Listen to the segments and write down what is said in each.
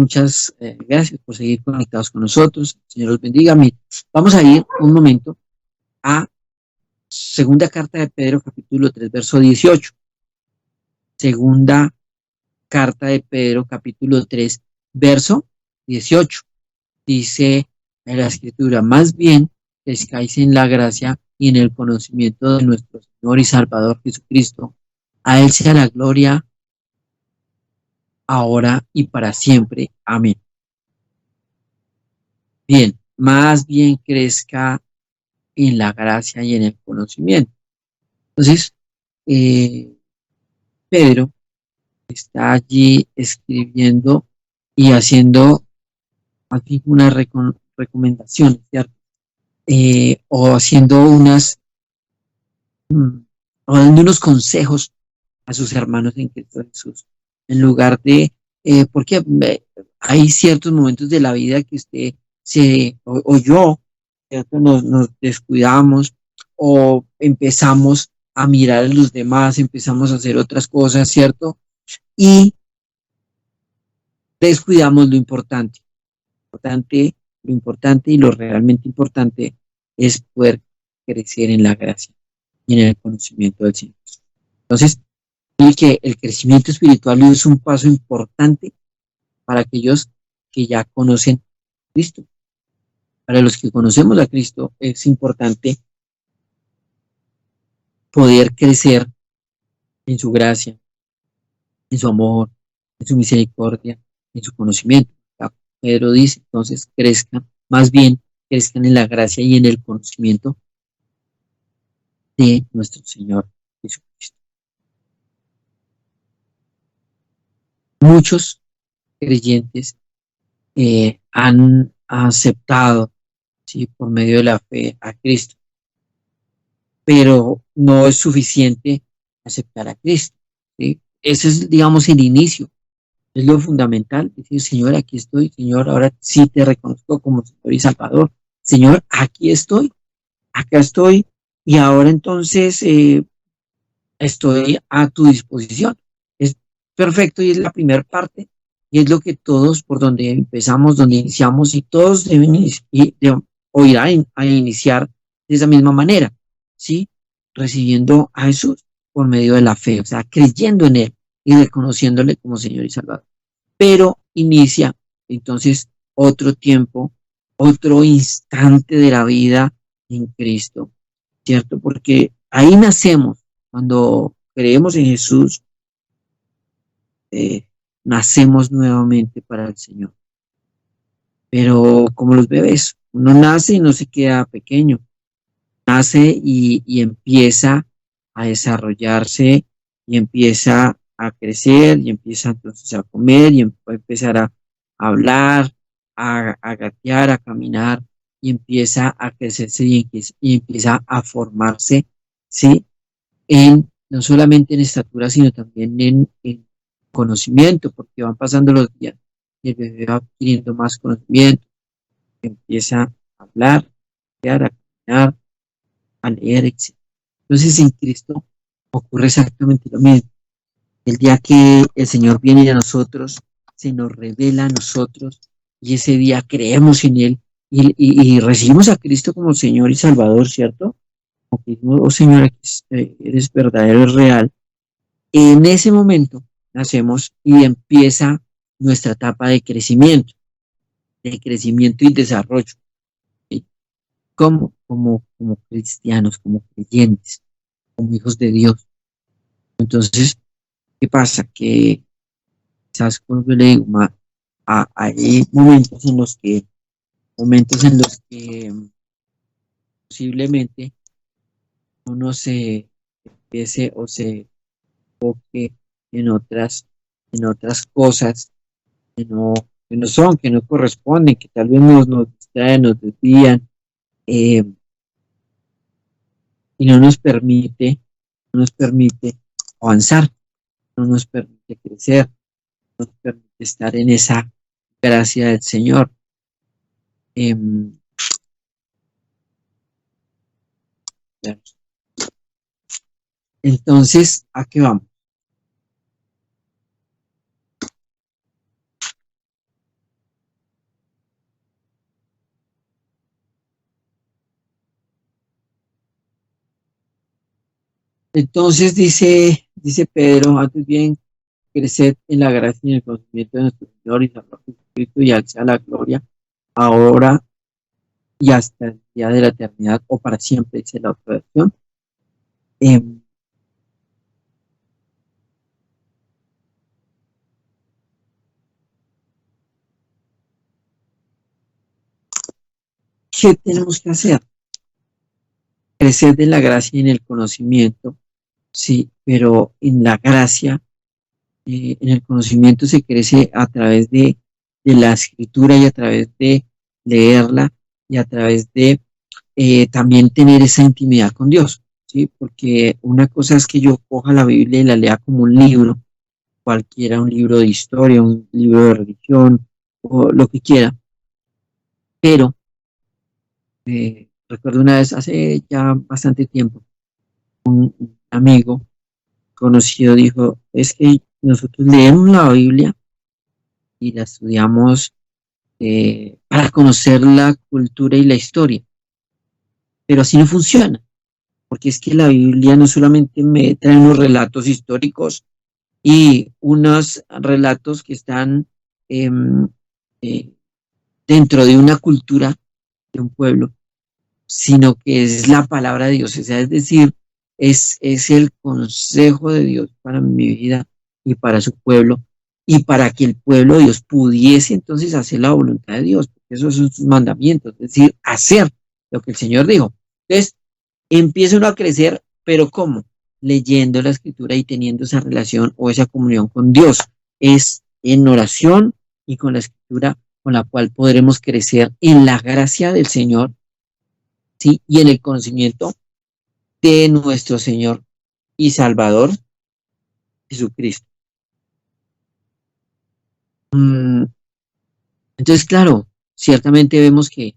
muchas gracias por seguir conectados con nosotros. Señor los bendiga. Mire, vamos a ir un momento a segunda carta de Pedro, capítulo 3, verso 18. Segunda carta de Pedro, capítulo 3, verso 18. Dice en la escritura, más bien crezcáis en la gracia y en el conocimiento de nuestro Señor y Salvador Jesucristo. A Él sea la gloria ahora y para siempre. Amén. Bien, más bien crezca en la gracia y en el conocimiento. Entonces, Pedro está allí escribiendo y haciendo aquí unas recomendaciones, ¿cierto? O haciendo o dando unos consejos a sus hermanos en Cristo Jesús, en lugar de, porque hay ciertos momentos de la vida que usted o yo, ¿cierto? Nos descuidamos o empezamos a mirar a los demás, empezamos a hacer otras cosas, ¿cierto? Y descuidamos lo importante y lo realmente importante es poder crecer en la gracia y en el conocimiento del Señor. Entonces, y que el crecimiento espiritual es un paso importante para aquellos que ya conocen a Cristo. Para los que conocemos a Cristo es importante poder crecer en su gracia, en su amor, en su misericordia, en su conocimiento. Pedro dice, entonces crezcan, más bien crezcan en la gracia y en el conocimiento de nuestro Señor Jesucristo. Muchos creyentes han aceptado, ¿sí?, por medio de la fe a Cristo, pero no es suficiente aceptar a Cristo, ¿sí? Ese es, digamos, el inicio, es lo fundamental, decir, Señor, aquí estoy, Señor, ahora sí te reconozco como Señor y Salvador, Señor, aquí estoy, acá estoy, y ahora entonces estoy a tu disposición. Es perfecto y es la primera parte, y es lo que todos, por donde empezamos, donde iniciamos, y todos deben o ir a iniciar de esa misma manera, ¿sí? Recibiendo a Jesús por medio de la fe, o sea, creyendo en Él y reconociéndole como Señor y Salvador. Pero inicia entonces otro tiempo, otro instante de la vida en Cristo, ¿cierto? Porque ahí nacemos, cuando creemos en Jesús, nacemos nuevamente para el Señor. Pero como los bebés, uno nace y no se queda pequeño, nace y empieza a desarrollarse y empieza a crecer y empieza entonces a comer y a empezar a hablar, a gatear, a caminar y empieza a crecerse y empieza a formarse, ¿sí? No solamente en estatura, sino también en conocimiento, porque van pasando los días y el bebé va adquiriendo más conocimiento, empieza a hablar, a caminar, a leer, etc. Entonces en Cristo ocurre exactamente lo mismo. El día que el Señor viene a nosotros, se nos revela a nosotros y ese día creemos en Él y recibimos a Cristo como Señor y Salvador, ¿cierto? Como que, oh Señor, aquí eres verdadero, eres real. En ese momento nacemos y empieza nuestra etapa de crecimiento y desarrollo, ¿sí? Como cristianos, como creyentes, como hijos de Dios. Entonces, ¿qué pasa? Que quizás cuando le digo, hay momentos en los que posiblemente uno se empiece o se enfoque en otras cosas que no corresponden, que tal vez nos distraen, nos desvían, eh, y no nos permite avanzar, no nos permite crecer, no nos permite estar en esa gracia del Señor. Entonces, ¿a qué vamos? Entonces dice Pedro, antes bien, creced en la gracia y en el conocimiento de nuestro Señor y Salvador Jesucristo, y al sea la gloria, ahora y hasta el día de la eternidad, o para siempre, dice la otra versión. ¿Qué tenemos que hacer? Crecer en la gracia y en el conocimiento, sí, pero en la gracia, en el conocimiento se crece a través de la escritura y a través de leerla y a través de también tener esa intimidad con Dios, ¿sí? Porque una cosa es que yo coja la Biblia y la lea como un libro, cualquiera, un libro de historia, un libro de religión o lo que quiera, pero recuerdo una vez, hace ya bastante tiempo, un amigo conocido dijo, es que nosotros leemos la Biblia y la estudiamos para conocer la cultura y la historia, pero así no funciona, porque es que la Biblia no solamente me trae unos relatos históricos y unos relatos que están eh, eh, dentro de una cultura de un pueblo, sino que es la palabra de Dios, o sea, es decir, es el consejo de Dios para mi vida y para su pueblo, y para que el pueblo de Dios pudiese entonces hacer la voluntad de Dios, porque esos son sus mandamientos, es decir, hacer lo que el Señor dijo. Entonces, empieza uno a crecer, pero ¿cómo? Leyendo la escritura y teniendo esa relación o esa comunión con Dios. Es en oración y con la escritura con la cual podremos crecer en la gracia del Señor, ¿sí? Y en el conocimiento de nuestro Señor y Salvador Jesucristo. Mm, entonces, claro, ciertamente vemos que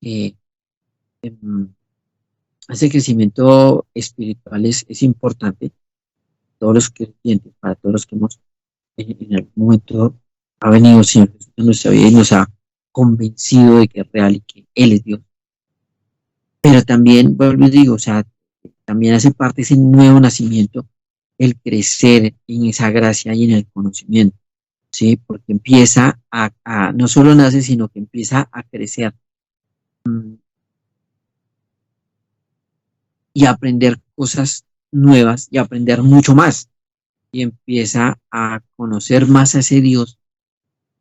eh, em, ese crecimiento espiritual es importante, todos los creyentes, para todos los que hemos en algún momento ha venido siempre en nuestra vida y nos ha convencido de que es real y que Él es Dios. Pero también, vuelvo y digo, o sea, también hace parte ese nuevo nacimiento, el crecer en esa gracia y en el conocimiento, ¿sí? Porque empieza no solo nace, sino que empieza a crecer y a aprender cosas nuevas y a aprender mucho más. Y empieza a conocer más a ese Dios,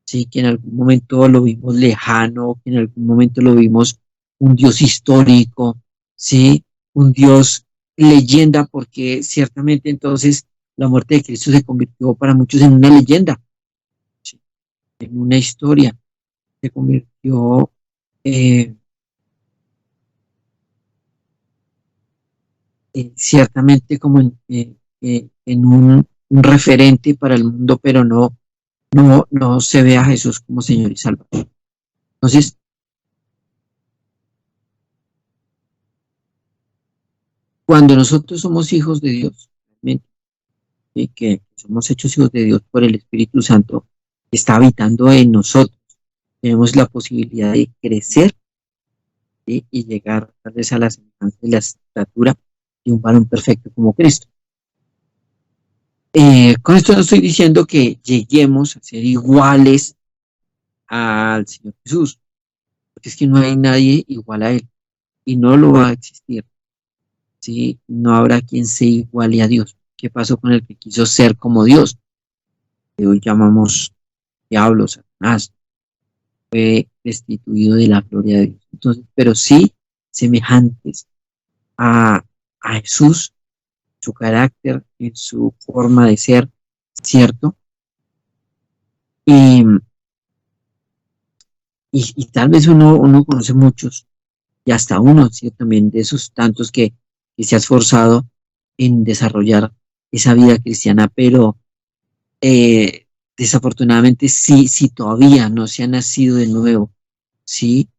sí, que en algún momento lo vimos lejano, que en algún momento lo vimos un Dios histórico, sí, un Dios leyenda, porque ciertamente entonces la muerte de Cristo se convirtió para muchos en una leyenda, sí, en una historia, se convirtió eh, ciertamente como en un referente para el mundo, pero no se ve a Jesús como Señor y Salvador. Entonces, cuando nosotros somos hijos de Dios, realmente, que somos hechos hijos de Dios por el Espíritu Santo, que está habitando en nosotros, tenemos la posibilidad de crecer, ¿sí? Y llegar tal vez a la semejanza de la estatura de un varón perfecto como Cristo. Con esto no estoy diciendo que lleguemos a ser iguales al Señor Jesús, porque es que no hay nadie igual a Él y no lo va a existir, ¿sí? No habrá quien se iguale a Dios. ¿Qué pasó con el que quiso ser como Dios? Que hoy llamamos diablo, Satanás, fue destituido de la gloria de Dios. Entonces, pero sí semejantes a, a Jesús, su carácter, en su forma de ser, ¿cierto? Y, y tal vez uno conoce muchos, y hasta uno, ¿sí? También de esos tantos que se ha esforzado en desarrollar esa vida cristiana, pero desafortunadamente sí todavía no se ha nacido de nuevo, sí,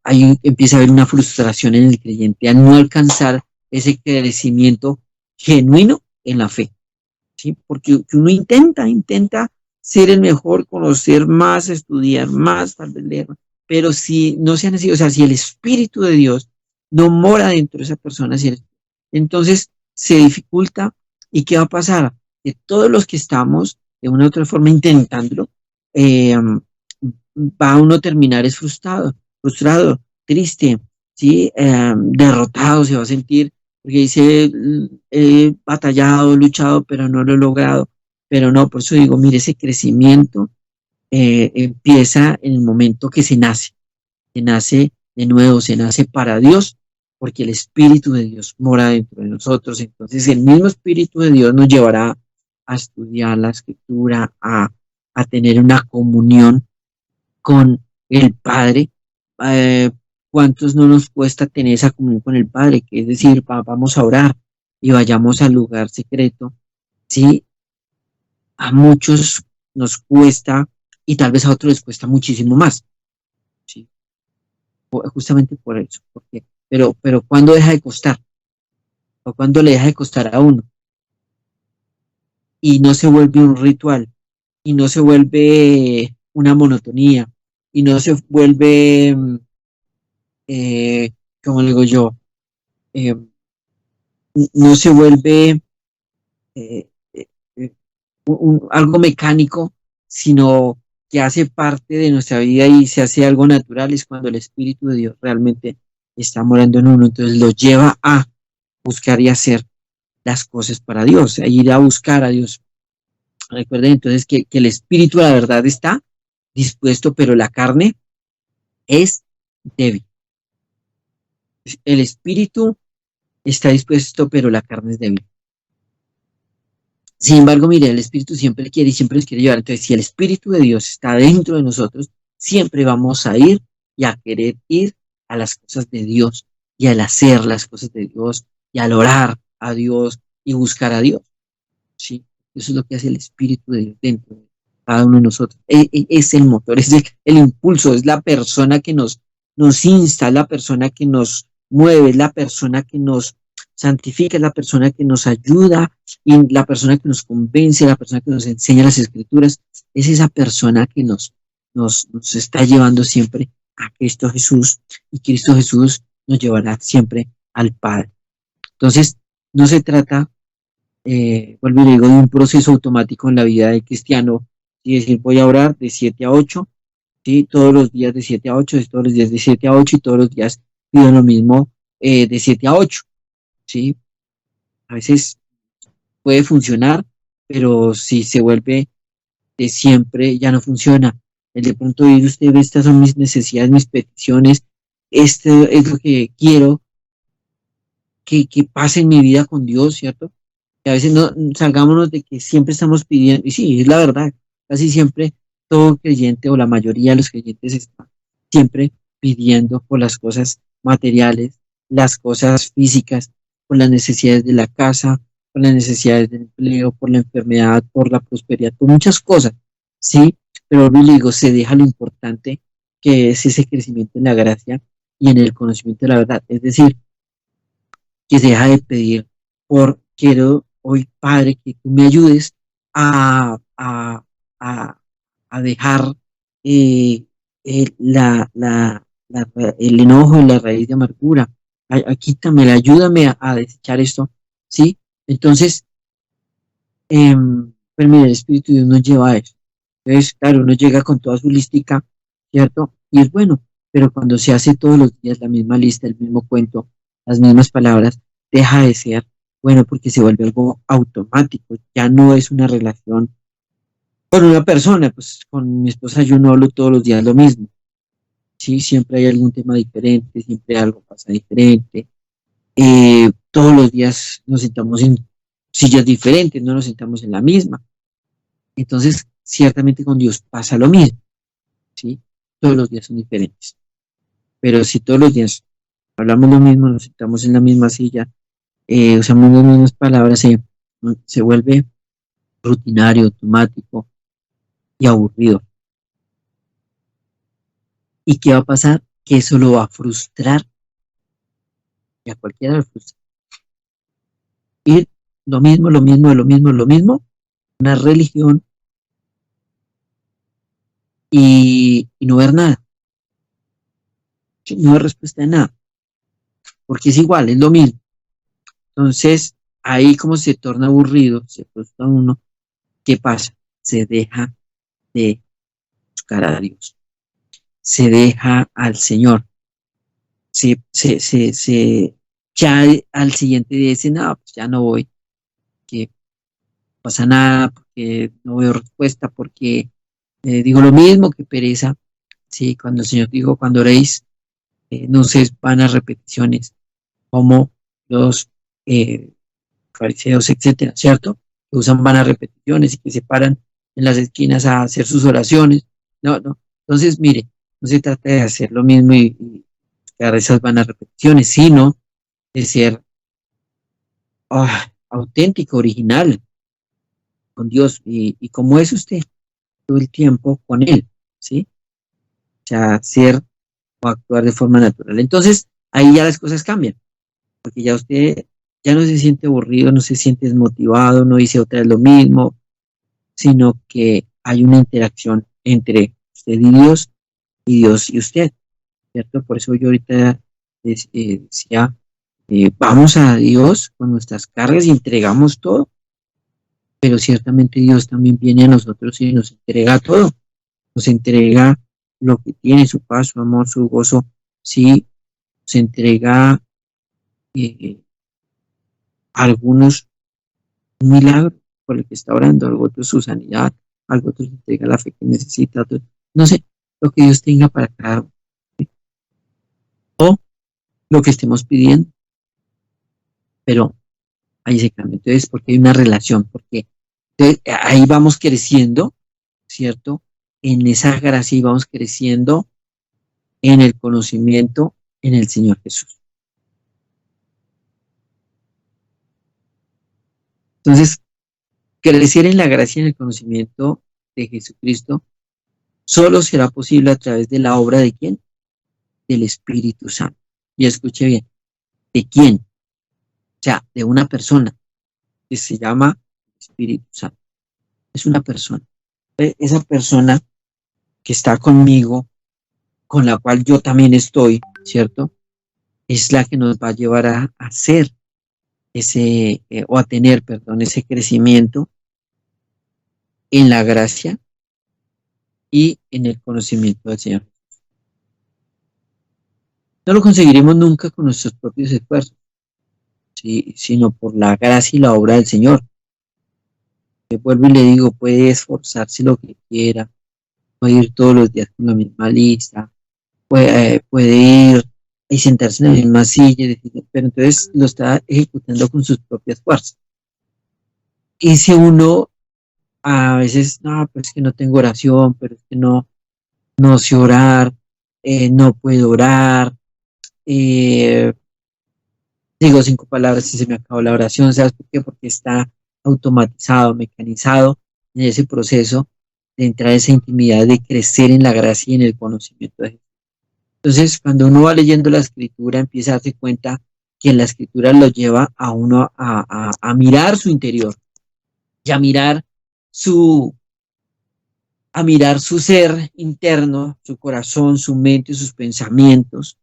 ahí empieza a haber una frustración en el creyente al no alcanzar ese crecimiento genuino en la fe, ¿sí? Porque uno intenta ser el mejor, conocer más, estudiar más, tal vez leer, pero si no se ha nacido, o sea, si el Espíritu de Dios no mora dentro de esa persona, si Entonces se dificulta. ¿Y qué va a pasar? Que todos los que estamos de una u otra forma intentándolo, eh, va uno a terminar es frustrado, triste, ¿sí? Derrotado se va a sentir, porque dice, he batallado, luchado, pero no lo he logrado. Pero no, por eso digo, mire, ese crecimiento empieza en el momento que se nace de nuevo, se nace para Dios, porque el Espíritu de Dios mora dentro de nosotros. Entonces el mismo Espíritu de Dios nos llevará a estudiar la Escritura, a tener una comunión con el Padre. Eh, ¿Cuántos no nos cuesta tener esa comunión con el Padre? Que es decir, vamos a orar y vayamos al lugar secreto. Sí, a muchos nos cuesta y tal vez a otros les cuesta muchísimo más. ¿Sí? Justamente por eso. Pero ¿cuándo deja de costar? ¿O cuándo le deja de costar a uno? Y no se vuelve un ritual, y no se vuelve una monotonía, y no se vuelve, eh, como le digo yo, eh, no se vuelve eh, eh, eh, algo mecánico, sino que hace parte de nuestra vida y se hace algo natural, es cuando el Espíritu de Dios realmente está morando en uno, entonces lo lleva a buscar y hacer las cosas para Dios, a ir a buscar a Dios. Recuerden entonces que el Espíritu, la verdad, está dispuesto, pero la carne es débil. El Espíritu está dispuesto, pero la carne es débil. Sin embargo, mire, el Espíritu siempre quiere y siempre nos quiere llevar. Entonces, si el Espíritu de Dios está dentro de nosotros, siempre vamos a ir y a querer ir a las cosas de Dios y al hacer las cosas de Dios y al orar a Dios y buscar a Dios. ¿Sí? Eso es lo que hace el Espíritu de Dios dentro de cada uno de nosotros. Es el motor, es el impulso, es la persona que nos insta, es la persona que nos mueve, es la persona que nos santifica, es la persona que nos ayuda y la persona que nos convence, la persona que nos enseña las escrituras. Es esa persona que nos está llevando siempre a Cristo Jesús y Cristo Jesús nos llevará siempre al Padre. Entonces, no se trata, vuelvo y le digo, de un proceso automático en la vida del cristiano, y decir, voy a orar de 7 a 8, ¿sí? Todos los días de 7 a 8, todos los días de 7 a 8 y todos los días pido lo mismo de 7 a 8, ¿sí? A veces puede funcionar, pero si se vuelve de siempre, ya no funciona. El de pronto ir usted ve, estas son mis necesidades, mis peticiones, esto es lo que quiero que pase en mi vida con Dios, ¿cierto? Que a veces no salgámonos de que siempre estamos pidiendo, y sí, es la verdad, casi siempre todo creyente o la mayoría de los creyentes están siempre pidiendo por las cosas materiales, las cosas físicas, por las necesidades de la casa, por las necesidades del empleo, por la enfermedad, por la prosperidad, por muchas cosas, sí, pero le digo, se deja lo importante que es ese crecimiento en la gracia y en el conocimiento de la verdad, es decir, que se deja de pedir por quiero hoy, Padre, que tú me ayudes a, a, a, a dejar eh, el enojo en la raíz de amargura. Quítamela, ayúdame a desechar esto, ¿sí? Entonces, pues mira, el Espíritu de Dios nos lleva a eso. Entonces, claro, uno llega con toda su lística, ¿cierto? Y es bueno, pero cuando se hace todos los días la misma lista, el mismo cuento, las mismas palabras, deja de ser bueno porque se vuelve algo automático, ya no es una relación con una persona, pues con mi esposa yo no hablo todos los días lo mismo, sí, siempre hay algún tema diferente, siempre algo pasa diferente, todos los días nos sentamos en sillas diferentes, no nos sentamos en la misma, entonces ciertamente con Dios pasa lo mismo, sí, todos los días son diferentes, pero si todos los días hablamos lo mismo, nos sentamos en la misma silla, usamos las mismas palabras, se vuelve rutinario, automático y aburrido. ¿Y qué va a pasar? Que eso lo va a frustrar y a cualquiera le frustra. Ir lo mismo, lo mismo, lo mismo, lo mismo, una religión y no ver nada, ¿sí? No ver respuesta de nada, porque es igual, es lo mismo. Entonces, ahí como se torna aburrido, se frustra uno, ¿qué pasa? Se deja de buscar a Dios, se deja al Señor, ya al siguiente día dice, no, pues ya no voy, que no pasa nada, porque no veo respuesta, porque digo lo mismo, que pereza. Sí, cuando el Señor dijo, cuando oréis, no se van a repeticiones, como los eh, fariseos, etcétera, ¿cierto? Que usan vanas repeticiones y que se paran en las esquinas a hacer sus oraciones. No, no. Entonces, mire, no se trata de hacer lo mismo y buscar esas vanas repeticiones, sino de ser auténtico, original con Dios. Y como es usted todo el tiempo con Él, ¿sí? O sea, ser o actuar de forma natural. Entonces, ahí ya las cosas cambian, porque ya usted ya no se siente aburrido, no se siente desmotivado, no dice otra vez lo mismo, sino que hay una interacción entre usted y Dios y usted, ¿cierto? Por eso yo ahorita decía, vamos a Dios con nuestras cargas y entregamos todo, pero ciertamente Dios también viene a nosotros y nos entrega todo, nos entrega lo que tiene, su paz, su amor, su gozo, sí, nos entrega eh, algunos un milagro por el que está orando, algo otro su sanidad, algo otro le entrega la fe que necesita, no sé, lo que Dios tenga para cada uno, o lo que estemos pidiendo, pero ahí se cambia. Entonces, porque hay una relación, porque entonces, ahí vamos creciendo, ¿cierto? En esa gracia y vamos creciendo en el conocimiento en el Señor Jesús. Entonces, crecer en la gracia y en el conocimiento de Jesucristo solo será posible a través de la obra de quién? Del Espíritu Santo. Y escuche bien, ¿de quién? O sea, de una persona que se llama Espíritu Santo. Es una persona. Esa persona que está conmigo, con la cual yo también estoy, ¿cierto? Es la que nos va a llevar a hacer ese, o a tener, perdón, ese crecimiento en la gracia y en el conocimiento del Señor. No lo conseguiremos nunca con nuestros propios esfuerzos, ¿sí? Sino por la gracia y la obra del Señor. Le vuelvo y le digo, puede esforzarse lo que quiera, puede ir todos los días con la misma lista, puede ir y sentarse en la misma silla, pero entonces lo está ejecutando con sus propias fuerzas. Y si uno a veces, no, pues que no tengo oración, pero es que no sé orar, no puedo orar, eh, digo 5 palabras y se me acabó la oración, ¿sabes por qué? Porque está automatizado, mecanizado en ese proceso de entrar a esa intimidad, de crecer en la gracia y en el conocimiento de Jesús. Entonces, cuando uno va leyendo la escritura, empieza a darse cuenta que la escritura lo lleva a uno a mirar su interior y su, a mirar su ser interno, su corazón, su mente, sus pensamientos.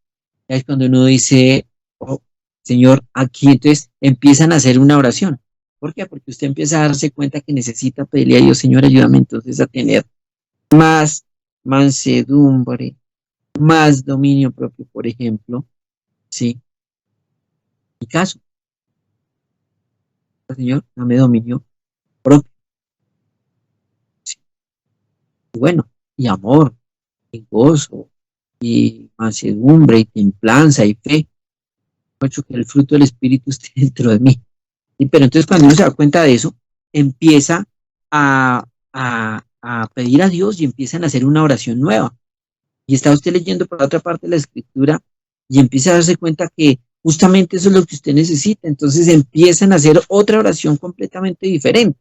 Es cuando uno dice, oh, Señor, aquí entonces empiezan a hacer una oración. ¿Por qué? Porque usted empieza a darse cuenta que necesita pedirle a Dios, Señor, ayúdame entonces a tener más mansedumbre, más dominio propio, por ejemplo, ¿sí? Mi caso, Señor, dame dominio propio, ¿sí? Y bueno, y amor, y gozo, y mansedumbre, y templanza, y fe. Mucho que el fruto del Espíritu esté dentro de mí. Y, pero entonces cuando uno se da cuenta de eso, empieza a pedir a Dios y empiezan a hacer una oración nueva. Y está usted leyendo por la otra parte de la escritura y empieza a darse cuenta que justamente eso es lo que usted necesita. Entonces empiezan a hacer otra oración completamente diferente,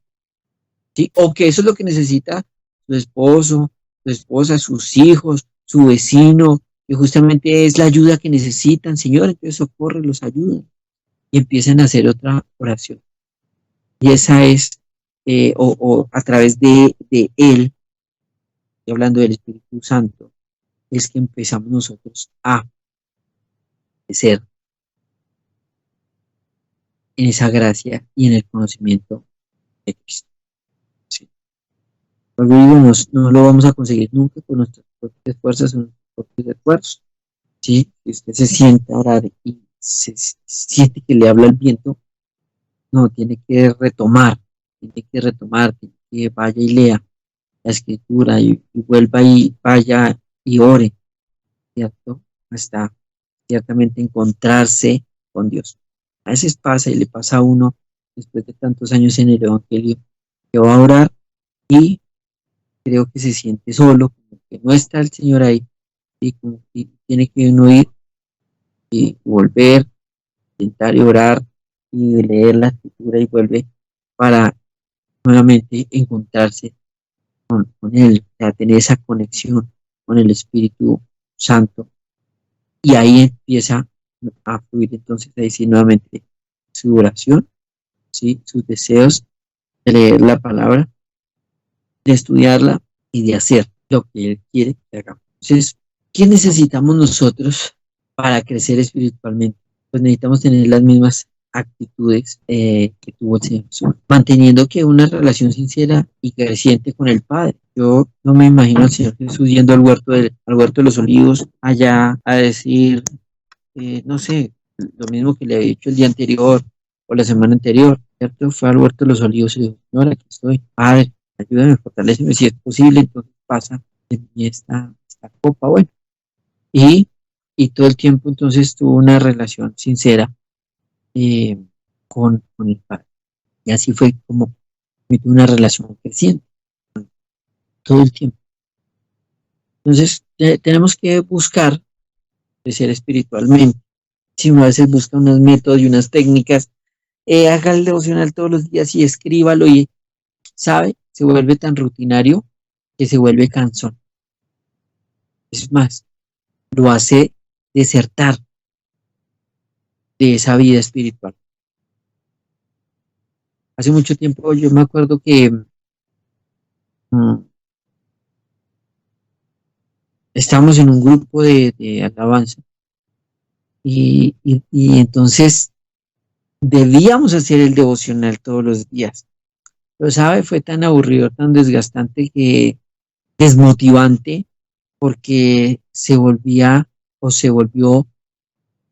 ¿sí? O que eso es lo que necesita su esposo, su esposa, sus hijos, su vecino, que justamente es la ayuda que necesitan. Señor, entonces socorre, los ayuda. Y empiezan a hacer otra oración. Y esa es, o a través de Él, y hablando del Espíritu Santo, es que empezamos nosotros a ser en esa gracia y en el conocimiento de Cristo. Sí. Luego digo, no lo vamos a conseguir nunca con nuestras propias fuerzas o nuestros propios esfuerzos. ¿Sí? Si usted se sienta a orar y siente que le habla el viento, no, tiene que vaya y lea la escritura y vuelva y vaya y ore, ¿cierto? Hasta ciertamente encontrarse con Dios. A veces pasa y le pasa a uno después de tantos años en el Evangelio que va a orar y creo que se siente solo, como que no está el Señor ahí y como que tiene que uno ir y volver, intentar y orar y leer la escritura y vuelve para nuevamente encontrarse con Él, o sea, tener esa conexión con el Espíritu Santo. Y ahí empieza a fluir entonces ahí sí nuevamente su oración, ¿sí? Sus deseos de leer la palabra, de estudiarla y de hacer lo que Él quiere que hagamos. Entonces, ¿qué necesitamos nosotros para crecer espiritualmente? Pues necesitamos tener las mismas actitudes que tuvo el Señor Jesús, manteniendo que una relación sincera y creciente con el Padre. Yo no me imagino al Señor Jesús yendo al huerto de los olivos, allá a decir, no sé, lo mismo que le había dicho el día anterior o la semana anterior, ¿cierto? Fue al huerto de los olivos y dijo, Señor, aquí estoy, Padre, ayúdame, fortaléceme, si es posible, entonces pasa de mí esta copa, bueno, y, y todo el tiempo entonces tuvo una relación sincera eh, con el Padre, y así fue como tuvo una relación creciente todo el tiempo. Entonces, tenemos que buscar crecer espiritualmente. Si uno a veces busca unos métodos y unas técnicas, haga el devocional todos los días y escríbalo y, ¿sabe? Se vuelve tan rutinario que se vuelve cansón. Es más, lo hace desertar de esa vida espiritual. Hace mucho tiempo yo me acuerdo que mm, estábamos en un grupo de alabanza y entonces debíamos hacer el devocional todos los días. Pero, ¿sabe? Fue tan aburrido, tan desgastante que desmotivante porque se volvió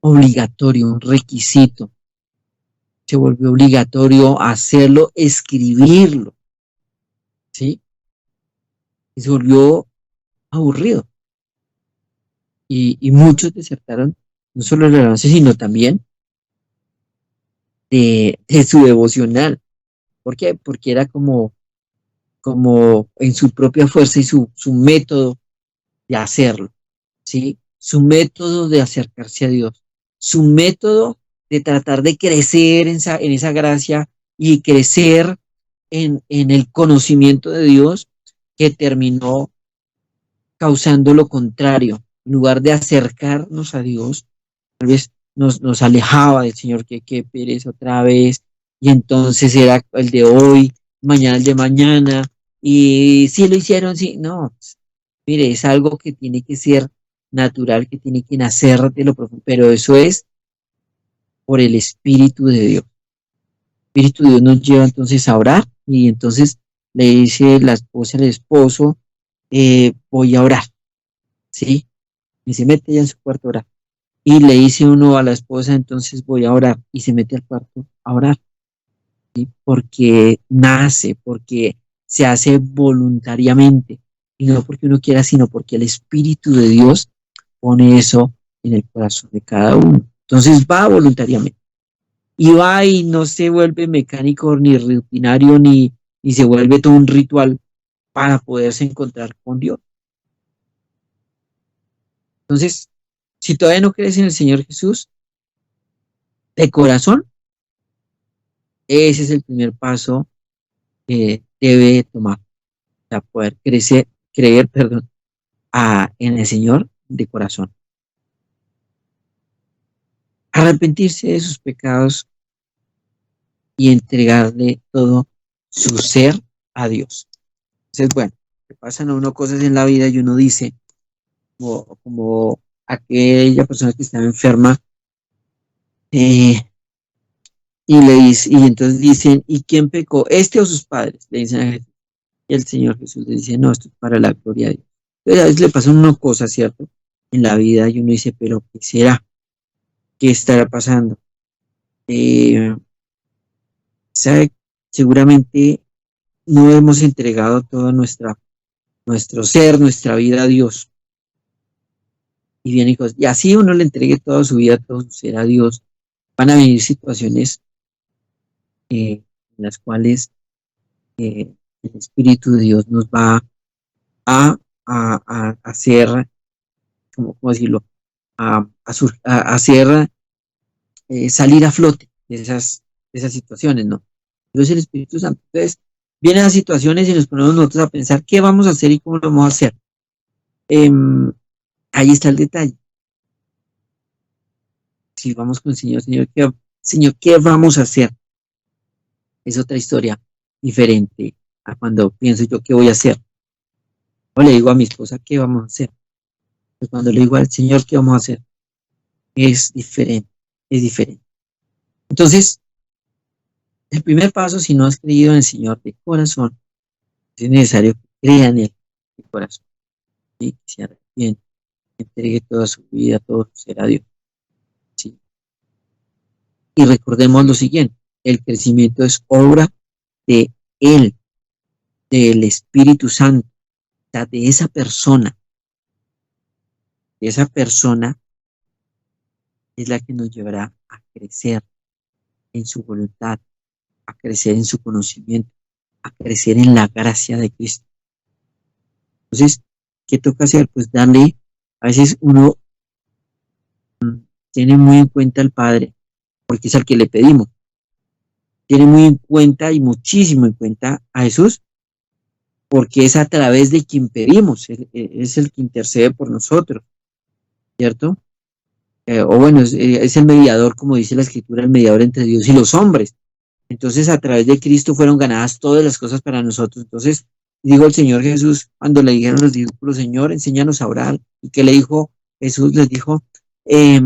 obligatorio, un requisito. Se volvió obligatorio hacerlo, escribirlo, ¿sí? Y se volvió aburrido. Y muchos desertaron, no solo del avance, sino también de su devocional. ¿Por qué? Porque era como en su propia fuerza y su método de hacerlo, ¿sí? Su método de acercarse a Dios, su método de tratar de crecer en esa gracia y crecer en el conocimiento de Dios que terminó causando lo contrario. En lugar de acercarnos a Dios, tal vez nos alejaba del Señor, que pereza otra vez, y entonces era el de hoy, mañana el de mañana, y si lo hicieron, sí, no, mire, es algo que tiene que ser natural, que tiene que nacer de lo profundo, pero eso es por el Espíritu de Dios. El Espíritu de Dios nos lleva entonces a orar y entonces le dice la esposa al esposo, voy a orar, ¿sí? Y se mete ya en su cuarto a orar. Y le dice uno a la esposa, entonces voy a orar y se mete al cuarto a orar, ¿sí? Porque nace, porque se hace voluntariamente y no porque uno quiera, sino porque el Espíritu de Dios pone eso en el corazón de cada uno. Entonces va voluntariamente y va y no se vuelve mecánico ni rutinario ni se vuelve todo un ritual para poderse encontrar con Dios. Entonces, si todavía no crees en el Señor Jesús, de corazón, ese es el primer paso que debe tomar para poder creer, perdón, en el Señor de corazón. Arrepentirse de sus pecados y entregarle todo su ser a Dios. Entonces, bueno, le pasan a uno cosas en la vida y uno dice, como aquella persona que estaba enferma, eh, y entonces dicen, ¿y quién pecó? ¿Este o sus padres? Le dicen a Jesús. Y el Señor Jesús le dice, no, esto es para la gloria de Dios. Entonces a veces le pasan una cosa, ¿cierto? En la vida y uno dice, pero ¿qué será? ¿Qué estará pasando? Eh, ¿Sabe? Seguramente no hemos entregado todo nuestro ser, nuestra vida a Dios. Y viene cosas, y así uno le entregue toda su vida, todo su ser a Dios. Van a venir situaciones en las cuales el Espíritu de Dios nos va a, a hacer, ¿cómo decirlo? A hacer salir a flote de esas situaciones, ¿no? Entonces el Espíritu Santo. Entonces, vienen las situaciones y nos ponemos nosotros a pensar qué vamos a hacer y cómo lo vamos a hacer. Em, Ahí está el detalle. Si vamos con el Señor, Señor, ¿qué vamos a hacer? Es otra historia diferente a cuando pienso yo qué voy a hacer. O le digo a mi esposa qué vamos a hacer. Pero cuando le digo al Señor qué vamos a hacer, es diferente, es diferente. Entonces, el primer paso, si no has creído en el Señor de corazón, es necesario que crea en Él de corazón, ¿sí? Que se arrepiente, que entregue toda su vida, todo su ser a Dios, ¿sí? Y recordemos lo siguiente, el crecimiento es obra de Él, del Espíritu Santo, o sea, de esa persona es la que nos llevará a crecer en su voluntad, a crecer en su conocimiento, a crecer en la gracia de Cristo. Entonces, ¿qué toca hacer? Pues darle, a veces uno tiene muy en cuenta al Padre, porque es al que le pedimos, tiene muy en cuenta y muchísimo en cuenta a Jesús, porque es a través de quien pedimos, es el que intercede por nosotros, ¿cierto? O bueno, es el mediador, como dice la Escritura, el mediador entre Dios y los hombres. Entonces, a través de Cristo fueron ganadas todas las cosas para nosotros. Entonces, dijo el Señor Jesús, cuando le dijeron los discípulos, Señor, enséñanos a orar. ¿Y qué le dijo Jesús? Les dijo, eh,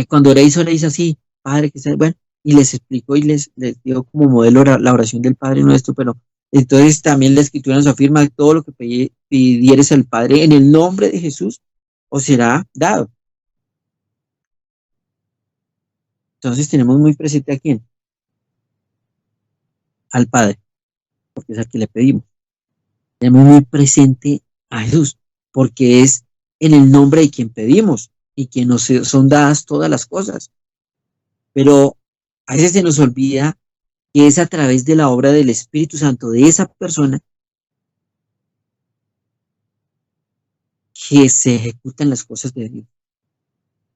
cuando oréis así, Padre, que sea, bueno, y les explicó y les dio como modelo la oración del Padre nuestro, pero entonces también la Escritura nos afirma que todo lo que pidieres al Padre en el nombre de Jesús, os será dado. Entonces tenemos muy presente a quién, al Padre, porque es al que le pedimos. Tenemos muy presente a Jesús, porque es en el nombre de quien pedimos y que nos son dadas todas las cosas. Pero a veces se nos olvida que es a través de la obra del Espíritu Santo de esa persona que se ejecutan las cosas de Dios,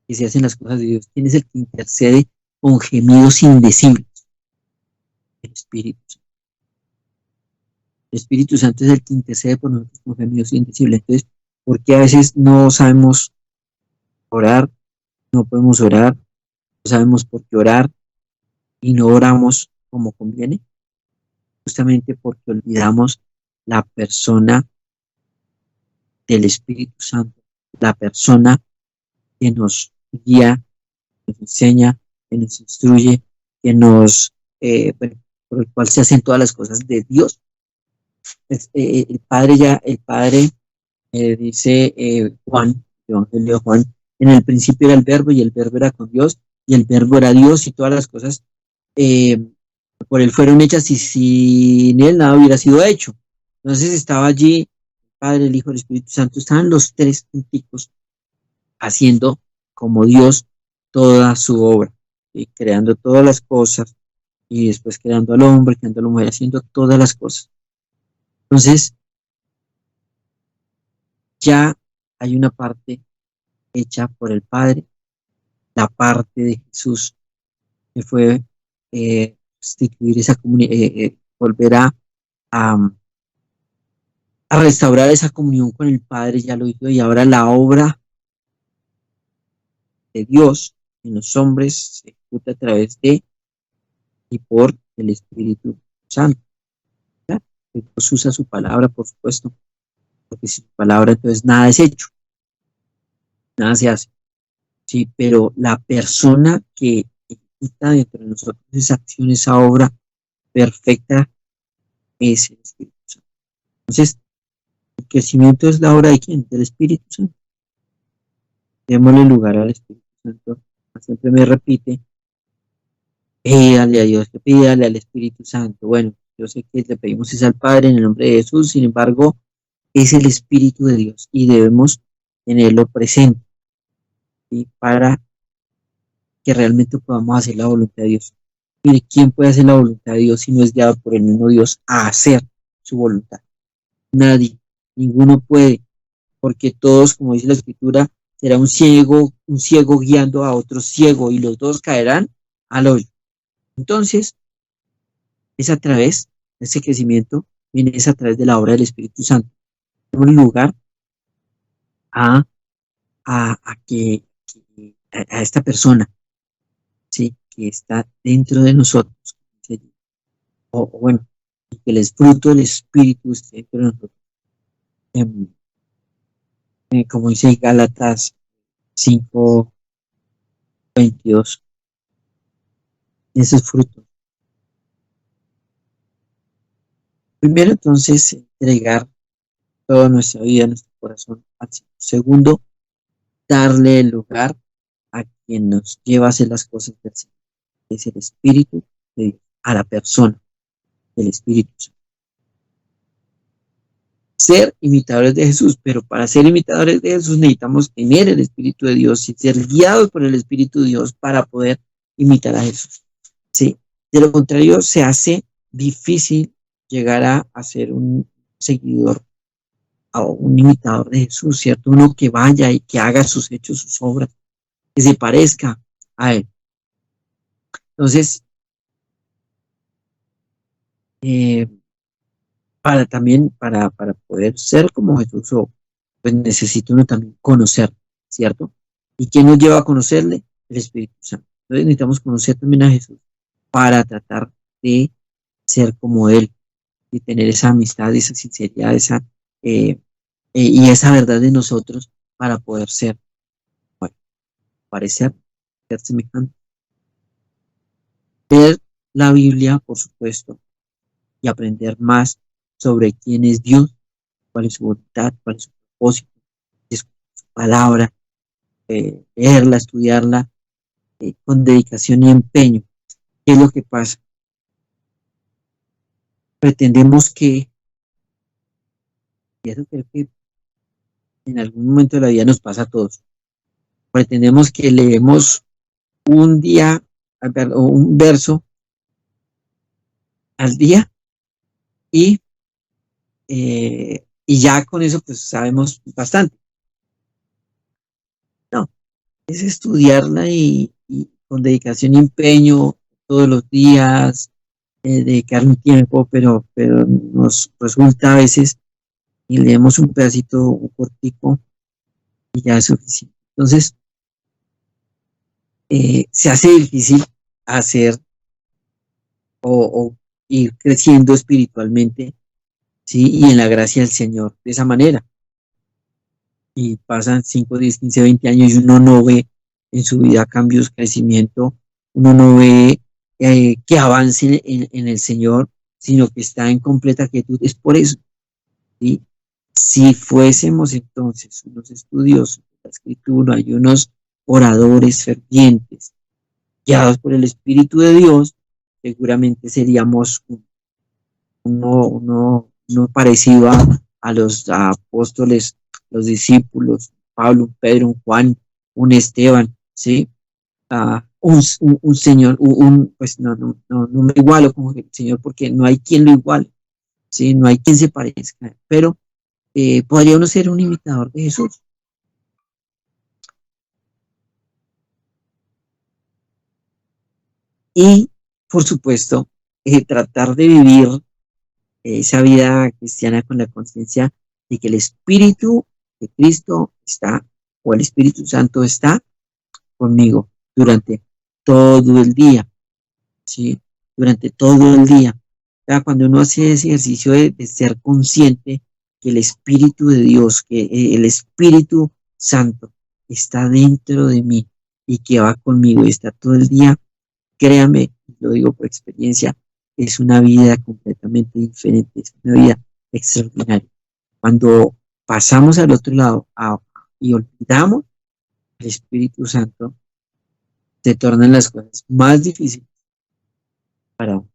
que se hacen las cosas de Dios. ¿Quién es el que intercede con gemidos indecibles? El Espíritu Santo. El Espíritu Santo es el que intercede por nosotros con gemidos indecibles. Entonces, ¿por qué a veces no sabemos orar, no podemos orar, no sabemos por qué orar y no oramos como conviene? Justamente porque olvidamos la persona del Espíritu Santo, la persona que nos guía, que nos enseña, que nos instruye, que nos, bueno, por el cual se hacen todas las cosas de Dios. El Padre dice Juan, el Evangelio de Juan, en el principio era el verbo y el verbo era con Dios y el verbo era Dios y todas las cosas eh, por él fueron hechas y sin él nada hubiera sido hecho. Entonces estaba allí el Padre, el Hijo, el Espíritu Santo, estaban los tres punticos haciendo como Dios toda su obra, y creando todas las cosas y después creando al hombre, creando a la mujer, haciendo todas las cosas. Entonces ya hay una parte hecha por el Padre, la parte de Jesús que fue restituir esa comunidad, volver a, a restaurar esa comunión con el Padre, ya lo hizo, y ahora la obra de Dios en los hombres se ejecuta a través de y por el Espíritu Santo. ¿Ya? Dios usa su palabra, por supuesto, porque sin su palabra entonces nada es hecho, nada se hace. Sí, pero la persona que ejecuta dentro de nosotros esa acción, esa obra perfecta, es el Espíritu Santo. Entonces, el crecimiento es la obra de ¿quién? Del Espíritu Santo. Démosle lugar al Espíritu Santo. Siempre me repite, pídale a Dios, pídale al Espíritu Santo. Bueno, yo sé que le pedimos es al Padre en el nombre de Jesús, sin embargo, es el Espíritu de Dios y debemos tenerlo presente, ¿sí? Para que realmente podamos hacer la voluntad de Dios. Mire, ¿quién puede hacer la voluntad de Dios si no es guiado por el mismo Dios a hacer su voluntad? Nadie, ninguno puede, porque todos, como dice la Escritura, será un ciego guiando a otro ciego y los dos caerán al hoyo. Entonces, es a través de ese crecimiento, viene es a través de la obra del Espíritu Santo. Un lugar a, a esta persona, ¿sí? Que está dentro de nosotros, o bueno, que el fruto del Espíritu esté dentro de nosotros. Como dice Gálatas 5:22, esos frutos. Primero, entonces, entregar toda nuestra vida, nuestro corazón al Señor. Segundo, darle el lugar a quien nos lleva a hacer las cosas del Señor. Es el Espíritu de Dios, a la persona del Espíritu Santo. Ser imitadores de Jesús, pero para ser imitadores de Jesús necesitamos tener el Espíritu de Dios y ser guiados por el Espíritu de Dios para poder imitar a Jesús. ¿Sí? De lo contrario, se hace difícil llegar a ser un seguidor o un imitador de Jesús, ¿cierto? Uno que vaya y que haga sus hechos, sus obras, que se parezca a Él. Entonces, para poder ser como Jesús, pues necesita uno también conocer, ¿cierto? ¿Y quién nos lleva a conocerle? El Espíritu Santo. Entonces necesitamos conocer también a Jesús para tratar de ser como Él y tener esa amistad, esa sinceridad, y esa verdad de nosotros para poder ser, bueno, parecer, ser semejante. Leer la Biblia, por supuesto, y aprender más sobre quién es Dios, cuál es su voluntad, cuál es su propósito, es su palabra, leerla, estudiarla con dedicación y empeño. ¿Qué es lo que pasa? Pretendemos que, y eso creo que en algún momento de la vida nos pasa a todos, pretendemos que leemos un día o un verso al día y ya con eso pues sabemos bastante. No, es estudiarla y con dedicación y empeño todos los días, dedicar un tiempo, pero nos resulta a veces y leemos un pedacito, un cortico y ya es suficiente. Entonces, se hace difícil hacer o ir creciendo espiritualmente, ¿sí? Y en la gracia del Señor de esa manera. Y pasan 5, 10, 15, 20 años y uno no ve en su vida cambios, crecimiento, uno no ve que avance en el Señor, sino que está en completa quietud. Es por eso, ¿sí? Si fuésemos entonces unos estudiosos de la Escritura y unos oradores fervientes, guiados por el Espíritu de Dios, seguramente seríamos uno parecido a los apóstoles, los discípulos, Pablo, un Pedro, un Juan, un Esteban, ¿sí? Un Señor, pues no me igualo con el Señor porque no hay quien lo iguale, ¿sí? No hay quien se parezca, pero podría uno ser un imitador de Jesús. Y, por supuesto, tratar de vivir esa vida cristiana con la conciencia de que el Espíritu de Cristo está, o el Espíritu Santo está conmigo durante todo el día, ¿sí? Durante todo el día. Cuando uno hace ese ejercicio de ser consciente que el Espíritu de Dios, que el Espíritu Santo está dentro de mí y que va conmigo y está todo el día, créame, lo digo por experiencia, es una vida completamente diferente, es una vida extraordinaria. Cuando pasamos al otro lado y olvidamos el Espíritu Santo, se tornan las cosas más difíciles para uno.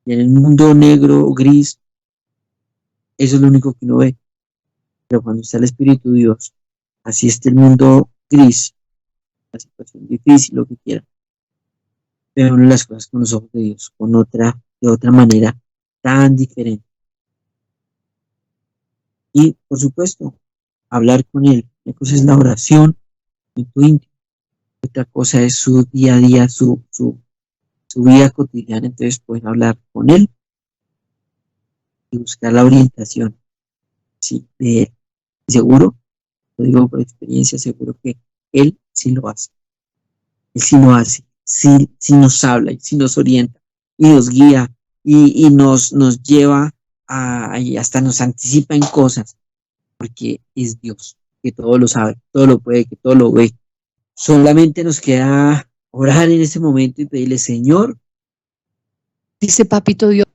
Y en el mundo negro o gris, eso es lo único que uno ve. Pero cuando está el Espíritu de Dios, así está el mundo gris, la situación difícil, lo que quiera, ve uno las cosas con los ojos de Dios, de otra manera tan diferente. Y, por supuesto, hablar con Él. Una cosa es la oración en tu íntimo, otra cosa es su día a día, su vida cotidiana. Entonces, puedes hablar con Él y buscar la orientación, ¿sí?, de Él. Y seguro, lo digo por experiencia, seguro que Él sí lo hace. Él sí lo hace, sí nos habla y sí nos orienta y nos guía y nos lleva y hasta nos anticipa en cosas, porque es Dios, que todo lo sabe, todo lo puede, que todo lo ve. Solamente nos queda orar en ese momento y pedirle, Señor, Dice Papito Dios.